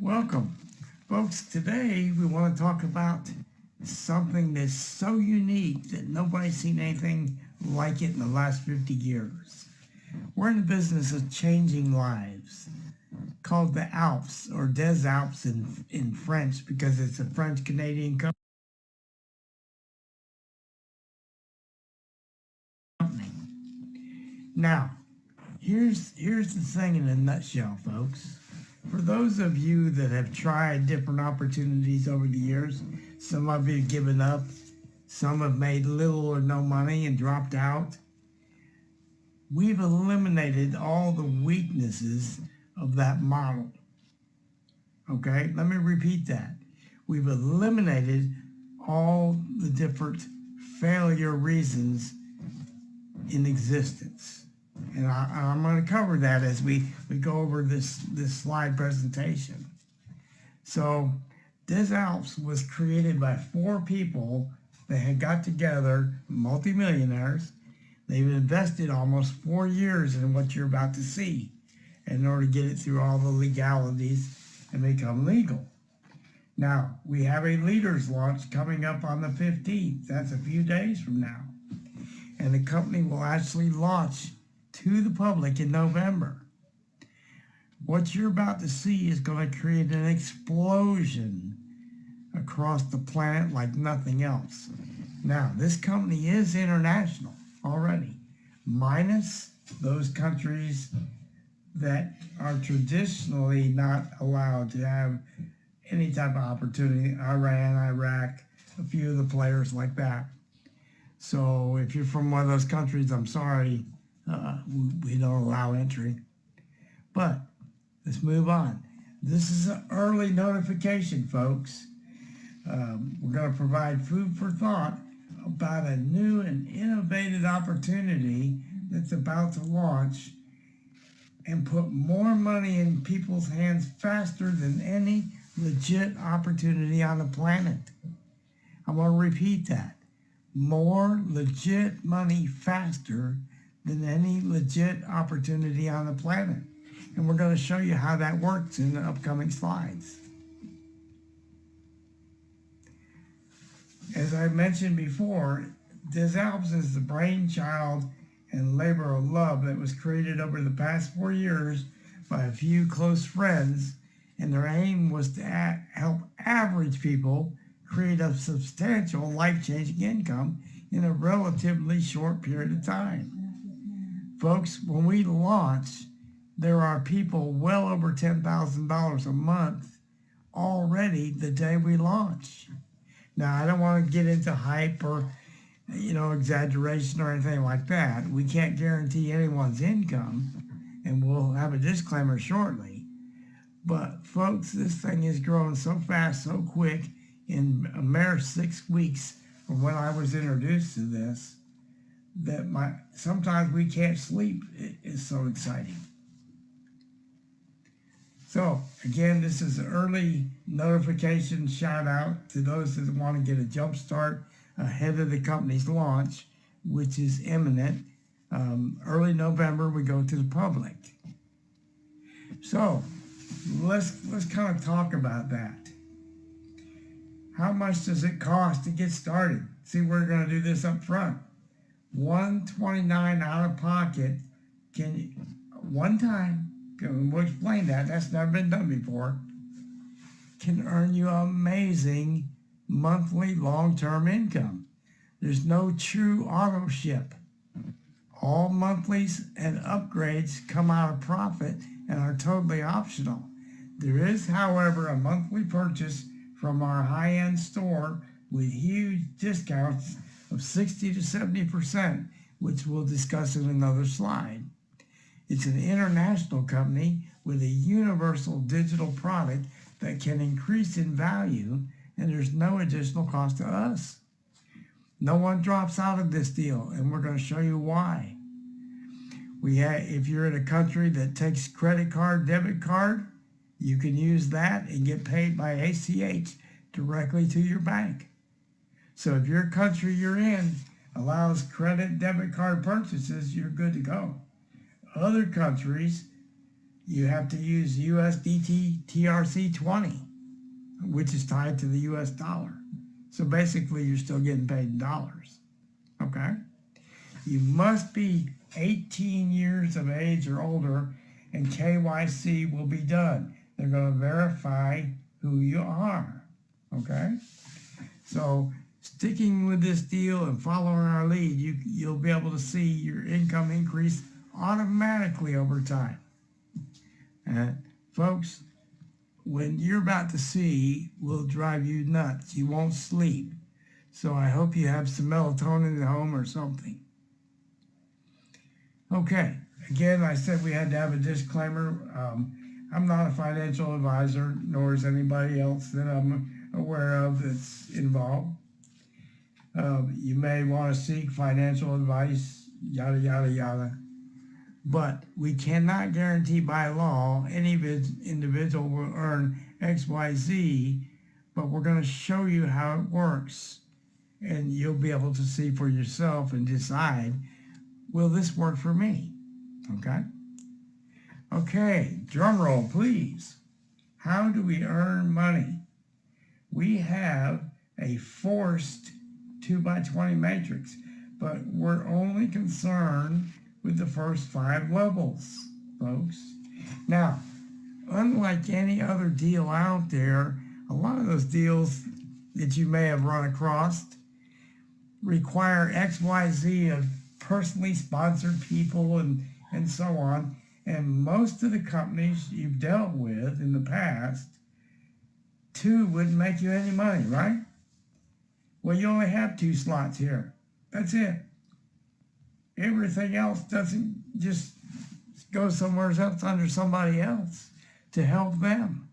Welcome. Folks, today we want to talk about something that's so unique that nobody's seen anything like it in the last 50 years. We're in the business of changing lives, called the Alpes, or Des Alpes in French, because it's a French-Canadian company. Now, here's the thing in a nutshell, folks. For those of you that have tried different opportunities over the years, some of you have given up, some have made little or no money and dropped out. We've eliminated all the weaknesses of that model. Okay, let me repeat that. We've eliminated all the different failure reasons in existence. And I'm going to cover that as we go over this slide presentation. So Des Alpes was created by 4 people that had got together, multimillionaires. They've invested almost 4 years in what you're about to see in order to get it through all the legalities and become legal. Now, we have a leaders launch coming up on the 15th. That's a few days from now. And the company will actually launch to the public in November. What you're about to see is going to create an explosion across the planet like nothing else. Now, this company is international already, minus those countries that are traditionally not allowed to have any type of opportunity. Iran, Iraq, a few of the players like that. So if you're from one of those countries, I'm sorry, we don't allow entry. But let's move on. This is an early notification, folks. We're going to provide food for thought about a new and innovative opportunity that's about to launch and put more money in people's hands faster than any legit opportunity on the planet. I want to repeat that. More legit money faster than any legit opportunity on the planet. And we're going to show you how that works in the upcoming slides. As I mentioned before, Des Alpes is the brainchild and labor of love that was created over the past 4 years by a few close friends, and their aim was to help average people create a substantial life-changing income in a relatively short period of time. Folks, when we launch, there are people well over $10,000 a month already the day we launch. Now, I don't want to get into hype or, exaggeration or anything like that. We can't guarantee anyone's income, and we'll have a disclaimer shortly. But folks, this thing is growing so fast, so quick, in a mere 6 weeks from when I was introduced to this, that sometimes we can't sleep. It's so exciting. So again, this is an early notification shout out to those that want to get a jump start ahead of the company's launch, which is imminent. Early November, we go to the public. So let's kind of talk about that. How much does it cost to get started? See, we're going to do this up front. $129 out of pocket one time, we'll explain that, that's never been done before, can earn you amazing monthly long-term income. There's no true auto ship. All monthlies and upgrades come out of profit and are totally optional. There is, however, a monthly purchase from our high-end store with huge discounts of 60 to 70%, which we'll discuss in another slide. It's an international company with a universal digital product that can increase in value, and there's no additional cost to us. No one drops out of this deal, and we're going to show you why. If you're in a country that takes credit card, debit card, you can use that and get paid by ACH directly to your bank. So if your country you're in allows credit, debit card purchases, you're good to go. Other countries, you have to use USDT TRC20, which is tied to the US dollar. So basically, you're still getting paid in dollars, okay? You must be 18 years of age or older, and KYC will be done. They're going to verify who you are, okay? So sticking with this deal and following our lead, you'll be able to see your income increase automatically over time. And folks, when you're about to see will drive you nuts. You won't sleep. So I hope you have some melatonin at home or something. Okay, again, I said we had to have a disclaimer. I'm not a financial advisor, nor is anybody else that I'm aware of that's involved. You may want to seek financial advice, yada, yada, yada. But we cannot guarantee by law any individual will earn X, Y, Z, but we're going to show you how it works. And you'll be able to see for yourself and decide, will this work for me? Okay? Okay, drum roll, please. How do we earn money? We have a forced 2x20 matrix, but we're only concerned with the first 5 levels, folks. Now, unlike any other deal out there, a lot of those deals that you may have run across require XYZ of personally sponsored people and so on. And most of the companies you've dealt with in the past, 2 wouldn't make you any money, right? Well, you only have 2 slots here. That's it. Everything else doesn't just go somewhere else under somebody else to help them.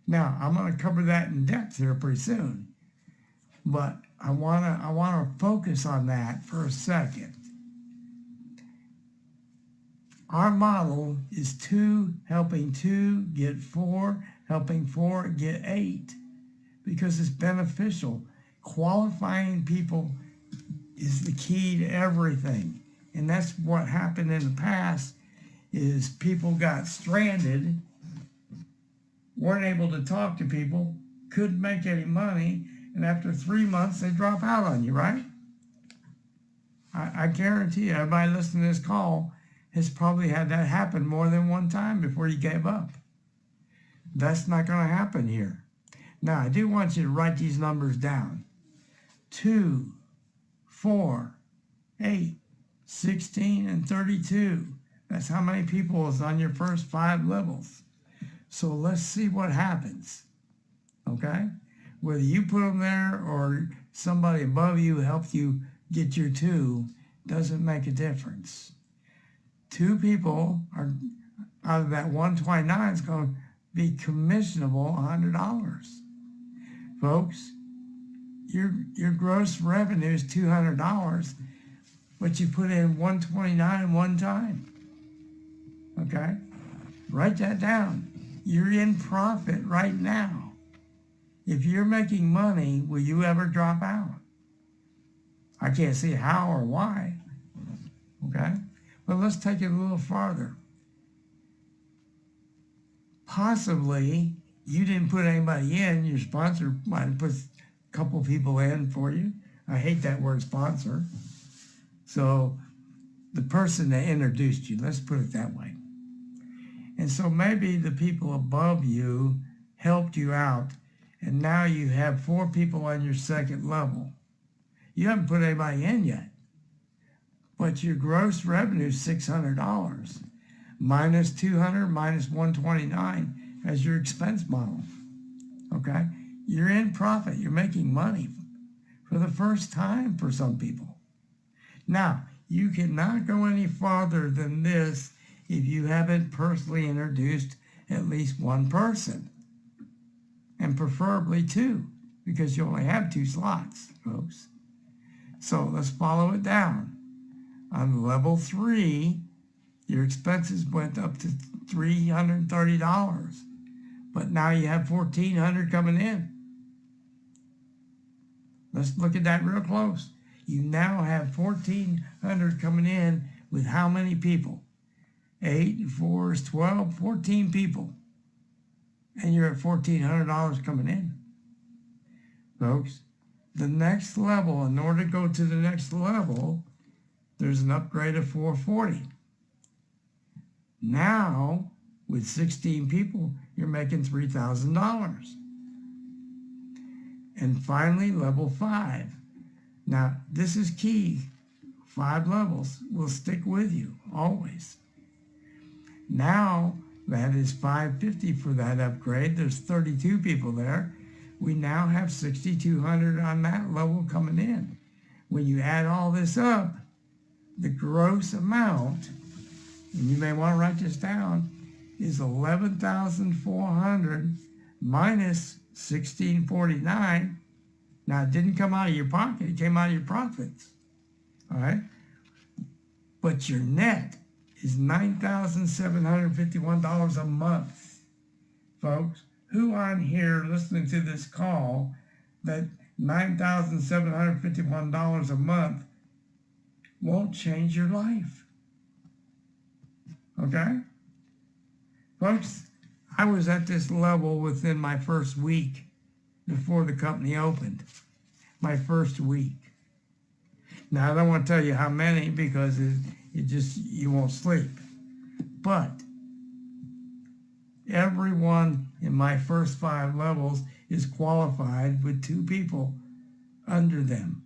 Now, I'm going to cover that in depth here pretty soon, but I want to focus on that for a second. Our model is 2 helping 2 get 4, helping 4 get 8, because it's beneficial. Qualifying people is the key to everything. And that's what happened in the past is people got stranded, weren't able to talk to people, couldn't make any money, and after 3 months they drop out on you, right? I guarantee you, everybody listening to this call has probably had that happen more than one time before you gave up. That's not going to happen here. Now, I do want you to write these numbers down. 2, 4, 8, 16, and 32. That's how many people is on your first 5 levels. So let's see what happens, okay? Whether you put them there or somebody above you helped you get your 2 doesn't make a difference. 2 people are out of that 129 is going to be commissionable $100. Folks, your gross revenue is $200, but you put in 129 one time. Okay? Write that down. You're in profit right now. If you're making money, will you ever drop out? I can't see how or why. Okay? But let's take it a little farther. Possibly you didn't put anybody in. Your sponsor might have put a couple people in for you. I hate that word sponsor. So the person that introduced you, let's put it that way. And so maybe the people above you helped you out, and now you have 4 people on your second level. You haven't put anybody in yet, but your gross revenue is $600, minus 200, minus 129 as your expense model, okay? You're in profit. You're making money for the first time for some people. Now, you cannot go any farther than this if you haven't personally introduced at least 1 person, and preferably 2, because you only have 2 slots, folks. So let's follow it down. On level 3, your expenses went up to $330, but now you have $1,400 coming in. Let's look at that real close. You now have $1,400 coming in with how many people? 8, 4 is 12, 14 people. And you're at $1,400 coming in. Folks, the next level, in order to go to the next level, there's an upgrade of 440. Now, with 16 people, you're making $3,000. And finally, level 5. Now, this is key. 5 levels will stick with you, always. Now, that is $550 for that upgrade. There's 32 people there. We now have 6,200 on that level coming in. When you add all this up, the gross amount, and you may want to write this down, is 11,400 minus 1,649. Now, it didn't come out of your pocket. It came out of your profits. All right? But your net is $9,751 a month. Folks, who on here listening to this call that $9,751 a month won't change your life? Okay? Folks, I was at this level within my first week before the company opened. My first week. Now, I don't want to tell you how many because you won't sleep. But everyone in my first 5 levels is qualified with 2 people under them.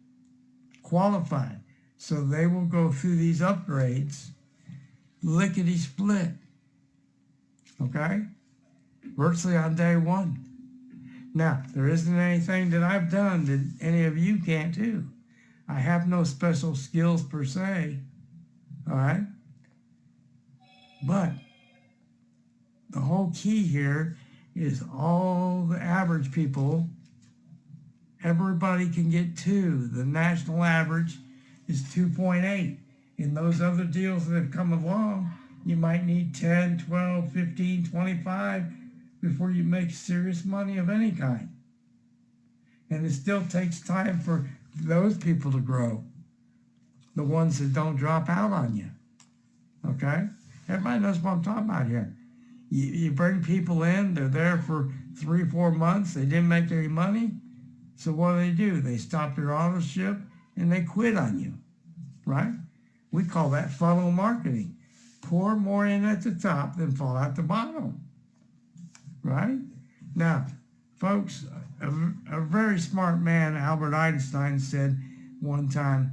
Qualified. So they will go through these upgrades lickety-split. Okay? Virtually on day 1. Now, there isn't anything that I've done that any of you can't do. I have no special skills per se. All right? But the whole key here is all the average people, everybody can get 2. The national average is 2.8. In those other deals that have come along, you might need 10, 12, 15, 25 before you make serious money of any kind. And it still takes time for those people to grow. The ones that don't drop out on you. Okay? Everybody knows what I'm talking about here. You bring people in, they're there for 3, 4 months, they didn't make any money. So what do? They stop your authorship and they quit on you. Right? We call that funnel marketing. Pour more in at the top than fall out the bottom. Right? Now, folks, a very smart man, Albert Einstein, said one time,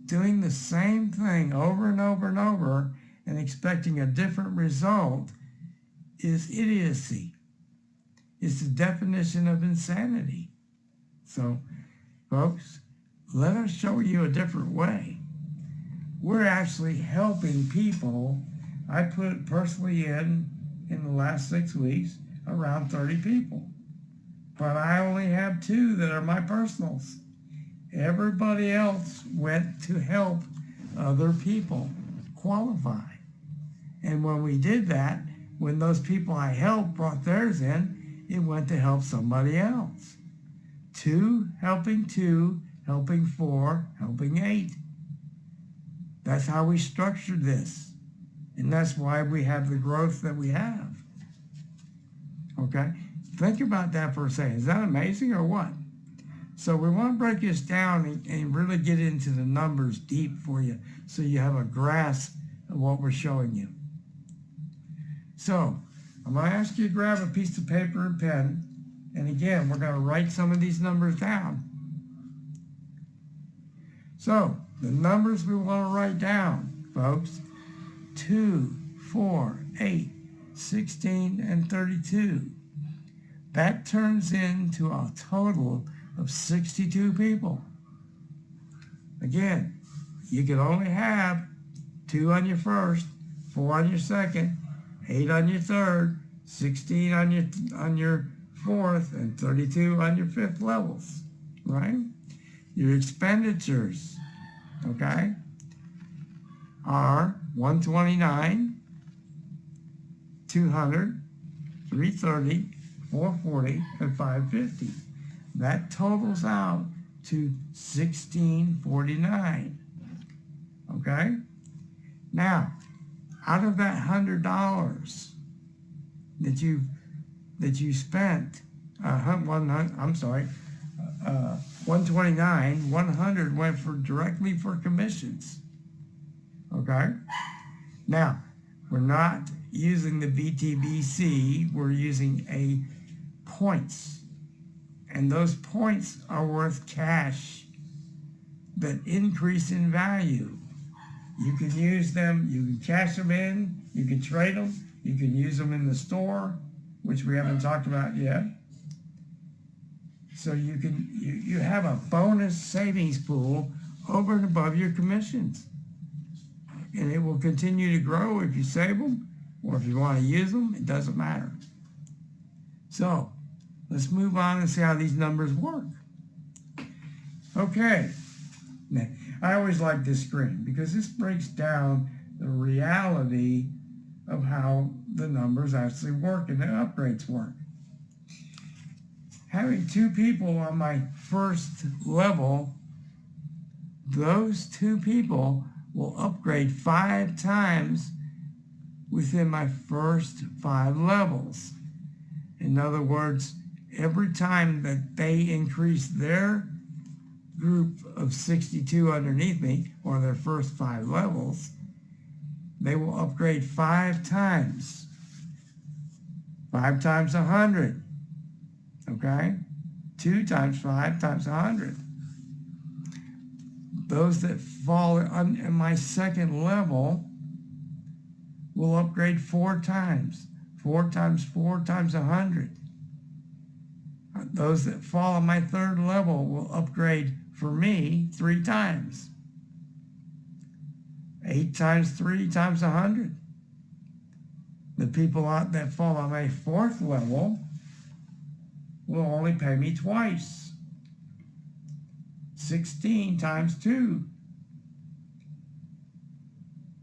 doing the same thing over and over and over and expecting a different result is idiocy. It's the definition of insanity. So, folks, let us show you a different way. We're actually helping people. I put personally in the last 6 weeks, around 30 people. But I only have 2 that are my personals. Everybody else went to help other people qualify. And when we did that, when those people I helped brought theirs in, it went to help somebody else. 2 helping 2, helping 4, helping 8. That's how we structured this. And that's why we have the growth that we have. Okay? Think about that for a second. Is that amazing or what? So we want to break this down and really get into the numbers deep for you so you have a grasp of what we're showing you. So I'm going to ask you to grab a piece of paper and pen. And again, we're going to write some of these numbers down. So the numbers we want to write down, folks, 2, 4, 8, 16, and 32. That turns into a total of 62 people. Again, you can only have 2 on your first, 4 on your second, 8 on your third, 16 on your fourth, and 32 on your fifth levels, right? Your expenditures, okay, are 129, 200, 330, 440, and 550. That totals out to 1649. Okay? Now, out of that $100 that you spent, 129, 100 went directly for commissions. Okay? Now, we're not using the BTBC, we're using points. And those points are worth cash that increase in value. You can use them, you can cash them in, you can trade them, you can use them in the store, which we haven't talked about yet. So you have a bonus savings pool over and above your commissions. And it will continue to grow if you save them, or if you want to use them, it doesn't matter. So, let's move on and see how these numbers work. Okay. Now, I always like this screen because this breaks down the reality of how the numbers actually work and the upgrades work. Having 2 people on my first level, those 2 people will upgrade 5 times within my first 5 levels. In other words, every time that they increase their group of 62 underneath me, or their first 5 levels, they will upgrade 5 times. 5 times 100. Okay? 2 times 5 times 100. Those that fall in my second level will upgrade 4 times. 4 times 4 times 100. Those that fall on my third level will upgrade for me 3 times. 8 times 3 times 100. The people that fall on my fourth level will only pay me twice. 16 times 2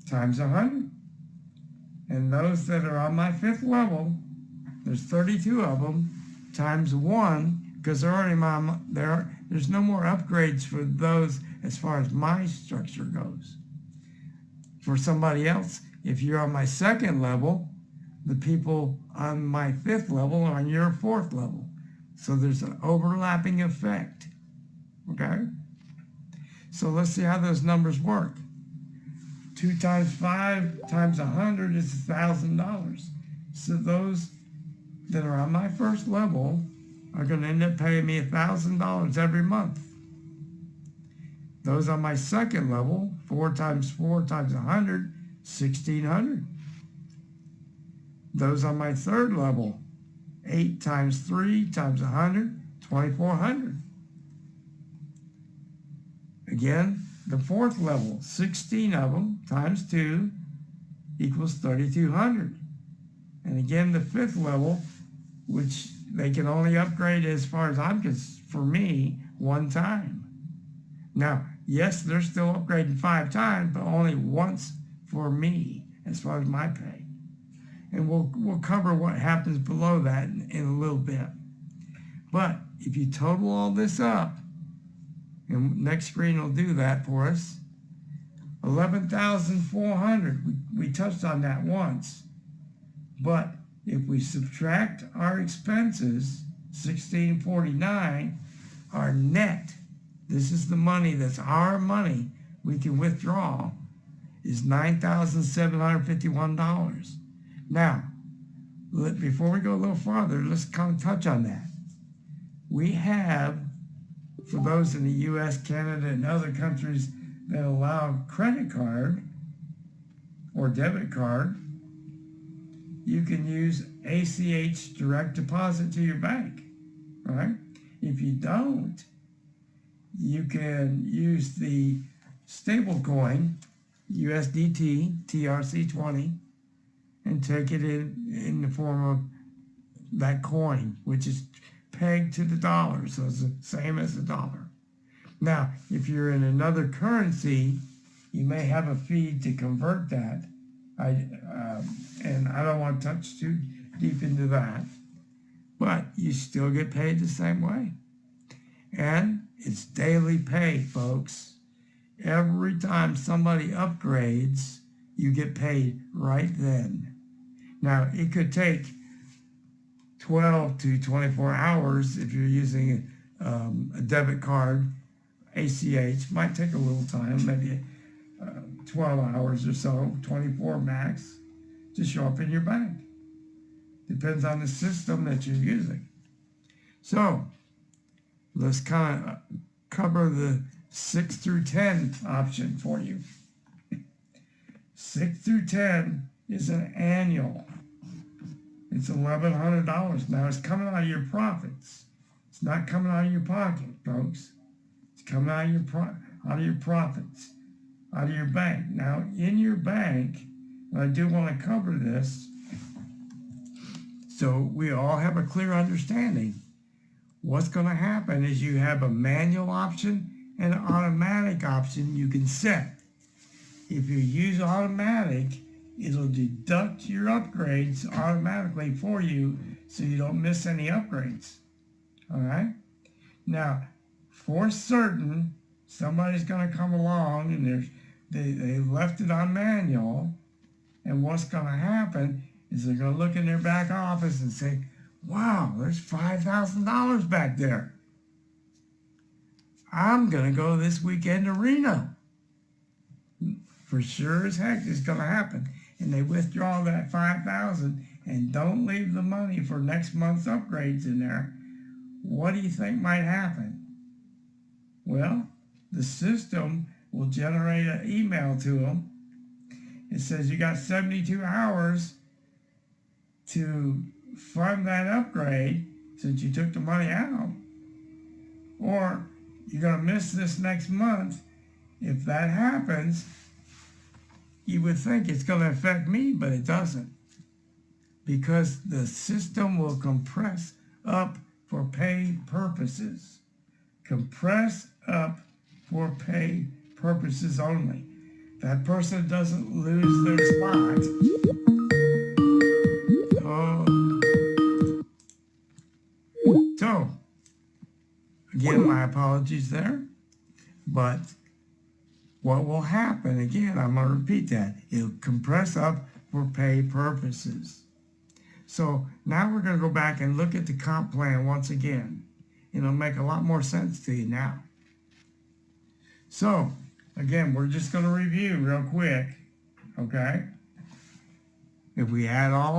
times 100. And those that are on my fifth level, there's 32 of them, times 1, because they're already there's no more upgrades for those as far as my structure goes. For somebody else, if you're on my second level, the people on my fifth level are on your fourth level. So there's an overlapping effect. Okay? So let's see how those numbers work. 2 times 5 times 100 is $1,000. So those that are on my first level are going to end up paying me $1,000 every month. Those on my second level, 4 times 4 times 100, $1,600. Those on my third level, 8 times 3 times 100, $2,400. Again, the fourth level, 16 of them times 2 equals 3,200. And again, the fifth level, which they can only upgrade as far as I'm concerned, for me, 1 time. Now, yes, they're still upgrading 5 times, but only once for me as far as my pay. And we'll cover what happens below that in a little bit. But if you total all this up, and next screen will do that for us, 11,400. We touched on that once. But if we subtract our expenses, 1,649, our net, this is the money that's our money we can withdraw, is $9,751. Now, before we go a little farther, let's kind of touch on that. We have, for those in the U.S., Canada, and other countries that allow credit card or debit card, you can use ACH direct deposit to your bank, right? If you don't, you can use the stable coin, USDT, TRC20, and take it in the form of that coin, which is pegged to the dollar, so it's the same as the dollar. Now, if you're in another currency, you may have a fee to convert that. And I don't want to touch too deep into that, but you still get paid the same way. And it's daily pay, folks. Every time somebody upgrades, you get paid right then. Now, it could take 12 to 24 hours if you're using a debit card. ACH might take a little time, maybe 12 hours or so, 24 max, to show up in your bank. Depends on the system that you're using. So let's kind of cover the 6 through 10 option for you. 6 through 10 is an annual. It's $1,100. Now it's coming out of your profits. It's not coming out of your pocket, folks. It's coming out of your profits, out of your bank. Now in your bank, and I do want to cover this, so we all have a clear understanding. What's going to happen is you have a manual option and an automatic option you can set. If you use automatic, it'll deduct your upgrades automatically for you so you don't miss any upgrades. All right? Now, for certain, somebody's going to come along and they left it on manual, and what's going to happen is they're going to look in their back office and say, wow, there's $5,000 back there. I'm going to go this weekend to Reno. For sure as heck, it's going to happen. And they withdraw that $5,000 and don't leave the money for next month's upgrades in there. What do you think might happen? Well, the system will generate an email to them. It says you got 72 hours to fund that upgrade since you took the money out, or you're going to miss this next month. If that happens, you would think it's going to affect me, but it doesn't, because the system will compress up for pay purposes. Compress up for pay purposes only. That person doesn't lose their spot. So, again, my apologies there, but what will happen, again, I'm going to repeat that, it'll compress up for pay purposes. So now we're going to go back and look at the comp plan once again. It'll make a lot more sense to you now. So, again, we're just going to review real quick, okay? If we add all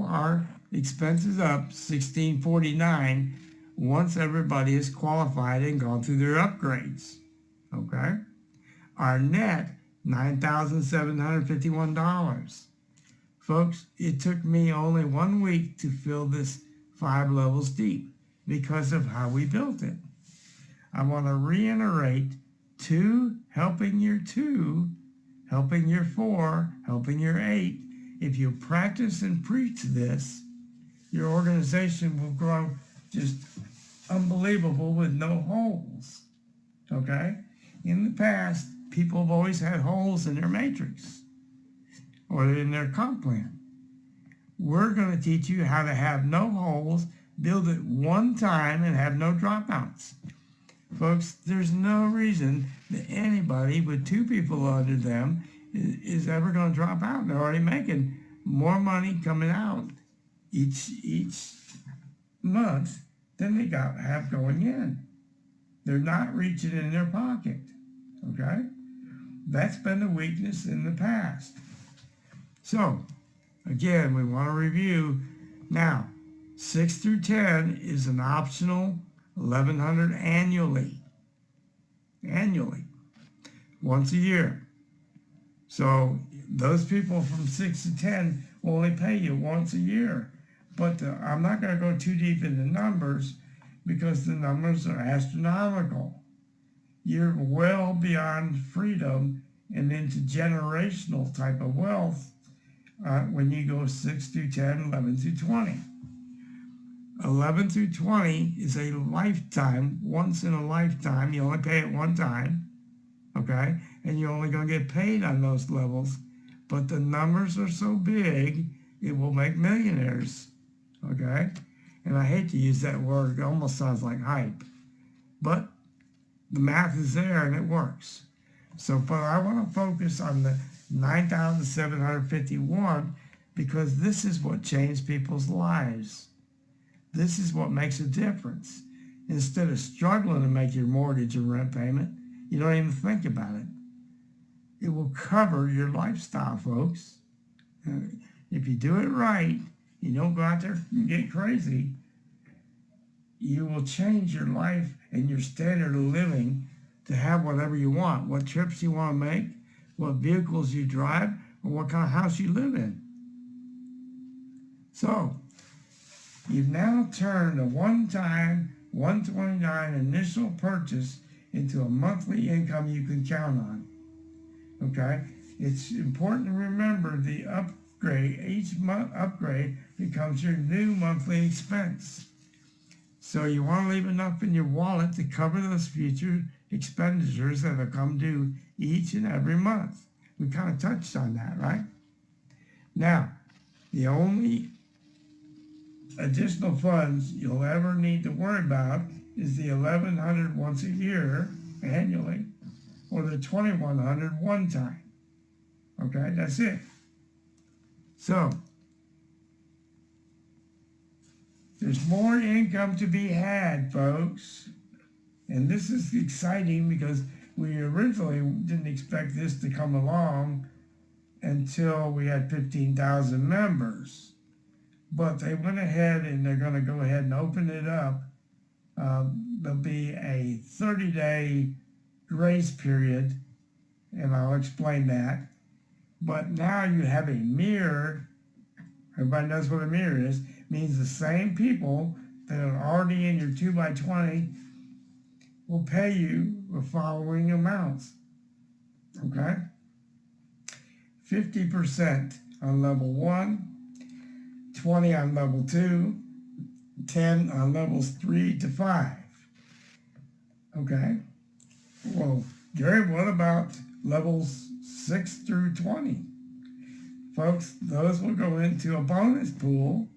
our expenses up, $1,649, once everybody is qualified and gone through their upgrades, okay? Our net, $9,751. Folks, it took me only 1 week to fill this 5 levels deep because of how we built it. I want to reiterate 2 helping your 2, helping your 4, helping your 8. If you practice and preach this, your organization will grow just unbelievable with no holes, okay? In the past, people have always had holes in their matrix or in their comp plan. We're going to teach you how to have no holes, build it one time, and have no dropouts. Folks, there's no reason that anybody with 2 people under them is ever going to drop out. They're already making more money coming out each month than they have going in. They're not reaching in their pocket, okay? That's been the weakness in the past. So, again, we want to review. Now, 6 through 10 is an optional $1,100 annually, once a year. So those people from 6 to 10 will only pay you once a year. But I'm not going to go too deep into numbers because the numbers are astronomical. You're well beyond freedom and into generational type of wealth when you go 6 through 10, 11 through 20. 11 through 20 is a lifetime, once in a lifetime. You only pay it one time, okay? And you're only going to get paid on those levels. But the numbers are so big, it will make millionaires, okay? And I hate to use that word. It almost sounds like hype. But the math is there and it works. So, but I want to focus on the 9,751 because this is what changed people's lives. This is what makes a difference. Instead of struggling to make your mortgage and rent payment, you don't even think about it. It will cover your lifestyle, folks. If you do it right, you don't go out there and get crazy, you will change your life and your standard of living to have whatever you want, what trips you want to make, what vehicles you drive, or what kind of house you live in. So, you've now turned a one-time, $129 initial purchase into a monthly income you can count on. Okay? It's important to remember the upgrade, each month upgrade becomes your new monthly expense. So you want to leave enough in your wallet to cover those future expenditures that will come due each and every month. We kind of touched on that, right? Now, the only additional funds you'll ever need to worry about is the $1,100 once a year annually, or the $2,100 one time. Okay, that's it. So, there's more income to be had, folks. And this is exciting because we originally didn't expect this to come along until we had 15,000 members. But they went ahead and they're going to go ahead and open it up. There'll be a 30-day grace period, and I'll explain that. But now you have a mirror. Everybody knows what a mirror is. It means the same people that are already in your 2x20 will pay you the following amounts. Okay? 50% on level 1, 20 on level 2, 10 on levels 3 to 5. Okay? Well, Gary, what about levels 6 through 20? Folks, those will go into a bonus pool,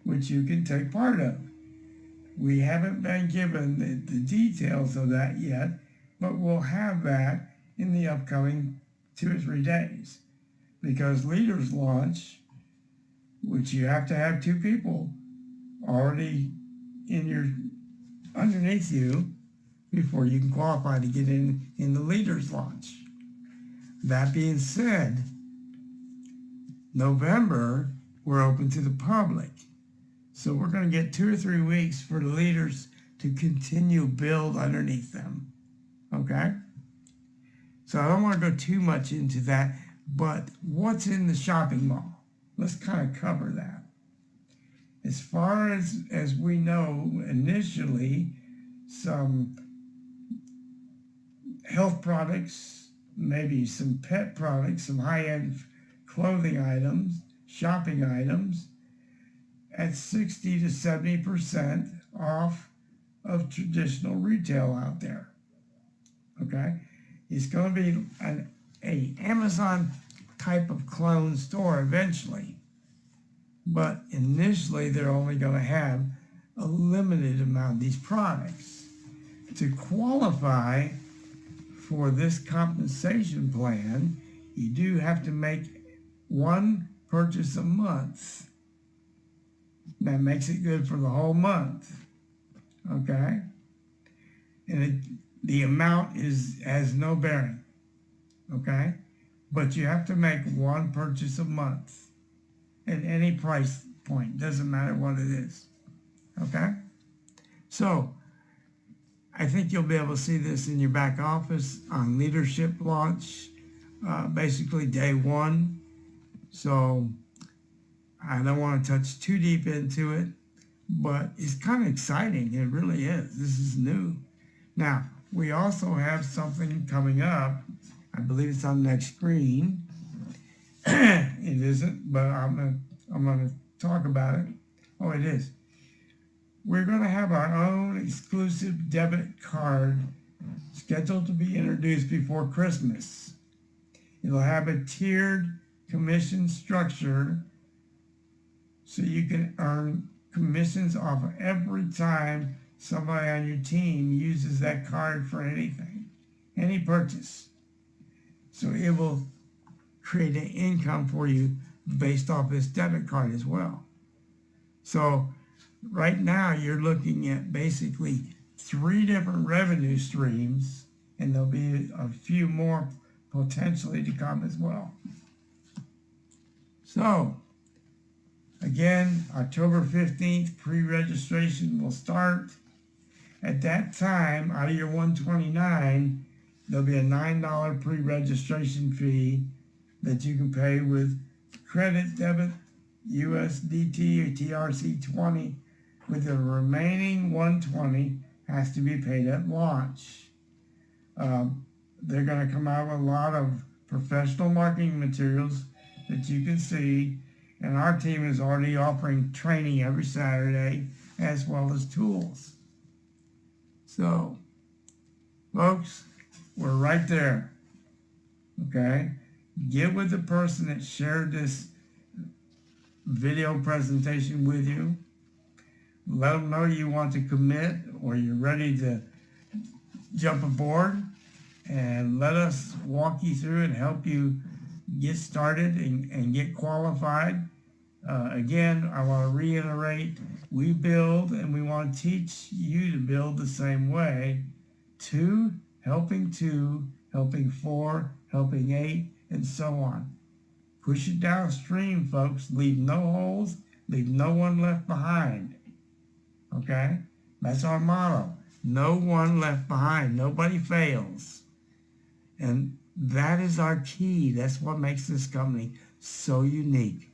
which you can take part of. We haven't been given the details of that yet, but we'll have that in the upcoming 2 or 3 days. Because Leaders Launch, which you have to have 2 people already underneath you before you can qualify to get in the Leaders Launch. That being said, November, we're open to the public. So we're going to get 2 or 3 weeks for the leaders to continue build underneath them. Okay? So I don't want to go too much into that, but what's in the shopping mall? Let's kind of cover that. As far as we know, initially, some health products, maybe some pet products, some high-end clothing items, shopping items, at 60 to 70% off of traditional retail out there. Okay? It's going to be an Amazon type of clone store eventually. But initially, they're only going to have a limited amount of these products. To qualify for this compensation plan, you do have to make 1 purchase a month. That makes it good for the whole month. Okay? And the amount has no bearing. Okay? But you have to make 1 purchase a month at any price point. Doesn't matter what it is. Okay? So, I think you'll be able to see this in your back office on Leadership Launch, basically day 1. So, I don't want to touch too deep into it, but it's kind of exciting. It really is. This is new. Now, we also have something coming up. I believe it's on the next screen. It isn't, but I'm gonna talk about it. Oh, it is. We're gonna have our own exclusive debit card scheduled to be introduced before Christmas. It'll have a tiered commission structure so you can earn commissions off of every time somebody on your team uses that card for anything, any purchase. So it will create an income for you based off this debit card as well. So right now you're looking at basically 3 different revenue streams, and there'll be a few more potentially to come as well. So again, October 15th, pre-registration will start. At that time, out of your $129, there'll be a $9 pre-registration fee that you can pay with credit, debit, USDT, or TRC20, with the remaining $120 has to be paid at launch. They're going to come out with a lot of professional marketing materials that you can see, and our team is already offering training every Saturday as well as tools. So, folks, we're right there, okay? Get with the person that shared this video presentation with you. Let them know you want to commit or you're ready to jump aboard, and let us walk you through and help you get started and get qualified. Again, I want to reiterate, we build and we want to teach you to build the same way. 2, helping 4, helping 8, and so on. Push it downstream, folks. Leave no holes, leave no one left behind. Okay? That's our motto. No one left behind. Nobody fails. And that is our key. That's what makes this company so unique.